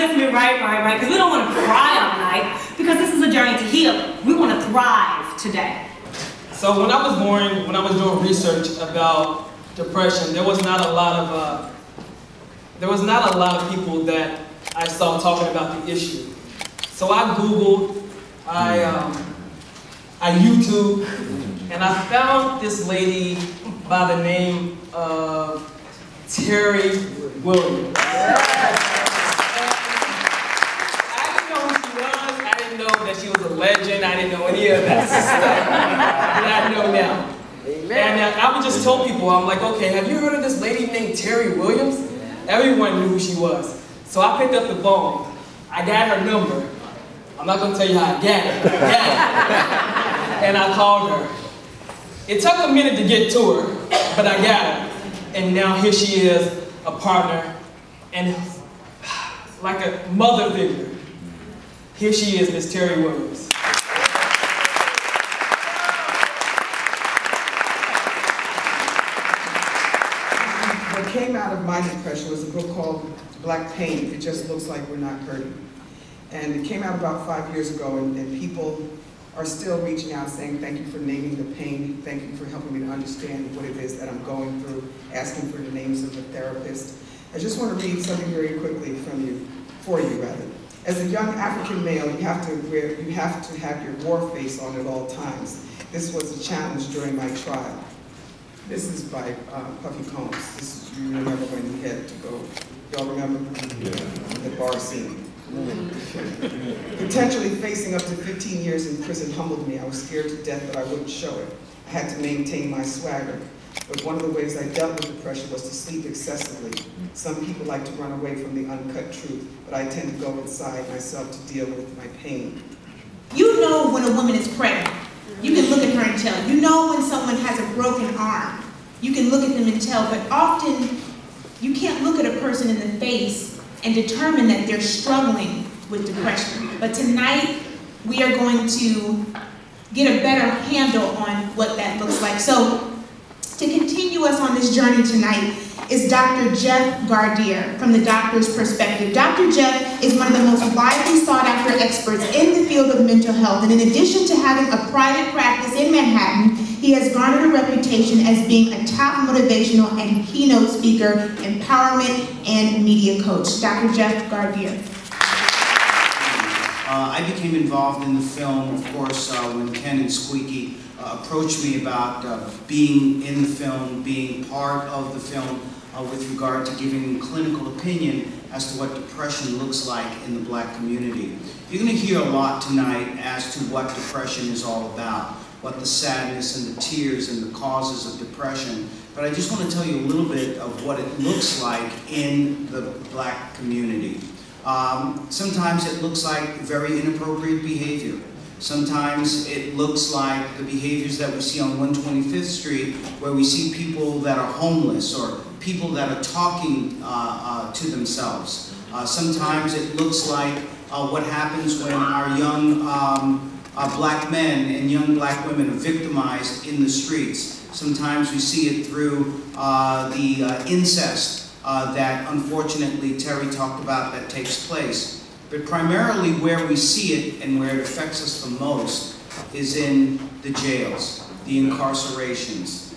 Listen to me, right, because we don't want to cry all night, because this is a journey to heal. We want to thrive today. So when I was born, when I was doing research about depression, there was not a lot of people that I saw talking about the issue. So I Googled, I YouTube, and I found this lady by the name of Terry Williams. I didn't know that she was a legend. I didn't know any of that stuff that I know now. Amen. And I would just tell people, I'm like, okay, have you heard of this lady named Terry Williams? Everyone knew who she was. So I picked up the phone. I got her number. I'm not going to tell you how I got it. And I called her. It took a minute to get to her, but I got her. And now here she is, a partner, and like a mother figure. Here she is, Miss Terry Williams. What came out of my depression was a book called Black Pain, It Just Looks Like We're Not Hurting. And it came out about 5 years ago, and people are still reaching out saying, thank you for naming the pain, thank you for helping me to understand what it is that I'm going through, asking for the names of the therapist. I just want to read something very quickly for you. As a young African male, you have to have your war face on at all times. This was a challenge during my trial. This is by Puffy Combs. This is, you remember when he had to go, y'all remember? Yeah. The bar scene. Potentially facing up to 15 years in prison humbled me. I was scared to death, but I wouldn't show it. I had to maintain my swagger. But one of the ways I dealt with depression was to sleep excessively. Some people like to run away from the uncut truth, but I tend to go inside myself to deal with my pain. You know when a woman is pregnant. You can look at her and tell. You know when someone has a broken arm. You can look at them and tell, but often you can't look at a person in the face and determine that they're struggling with depression. But tonight, we are going to get a better handle on what that looks like. So, to continue us on this journey tonight is Dr. Jeff Gardier from the doctor's perspective. Dr. Jeff is one of the most widely sought after experts in the field of mental health, and in addition to having a private practice in Manhattan, he has garnered a reputation as being a top motivational and keynote speaker, empowerment, and media coach. Dr. Jeff Gardier. I became involved in the film, of course, when Ken and Squeaky approached me about being in the film, being part of the film with regard to giving clinical opinion as to what depression looks like in the Black community. You're going to hear a lot tonight as to what depression is all about, what the sadness and the tears and the causes of depression. But I just want to tell you a little bit of what it looks like in the Black community. Sometimes it looks like very inappropriate behavior. Sometimes it looks like the behaviors that we see on 125th Street, where we see people that are homeless or people that are talking to themselves. Sometimes it looks like what happens when our young Black men and young Black women are victimized in the streets. Sometimes we see it through the incest that unfortunately Terry talked about that takes place. But primarily where we see it and where it affects us the most is in the jails, the incarcerations.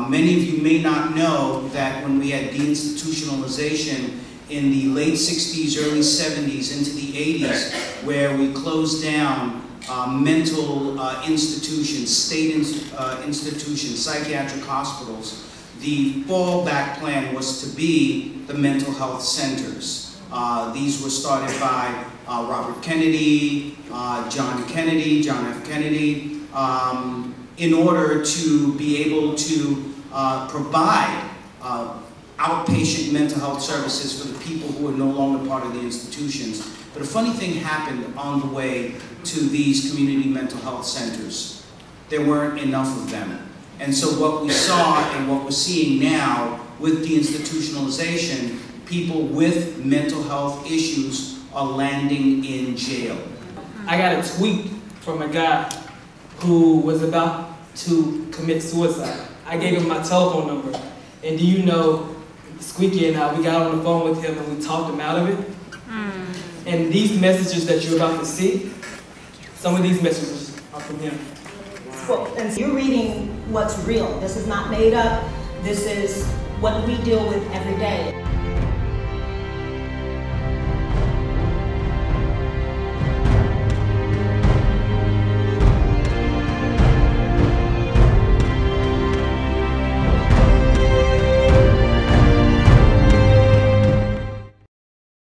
Many of you may not know that when we had deinstitutionalization in the late 60s, early 70s, into the 80s, where we closed down mental institutions, state institutions, psychiatric hospitals, the fallback plan was to be the mental health centers. These were started by Robert Kennedy, John F. Kennedy, in order to be able to provide outpatient mental health services for the people who are no longer part of the institutions. But a funny thing happened on the way to these community mental health centers. There weren't enough of them. And so what we saw and what we're seeing now with deinstitutionalization, people with mental health issues are landing in jail. I got a tweet from a guy who was about to commit suicide. I gave him my telephone number. And do you know, Squeaky and I, we got on the phone with him and we talked him out of it. And these messages that you're about to see, some of these messages are from him. Well, and you're reading what's real. This is not made up. This is what we deal with every day.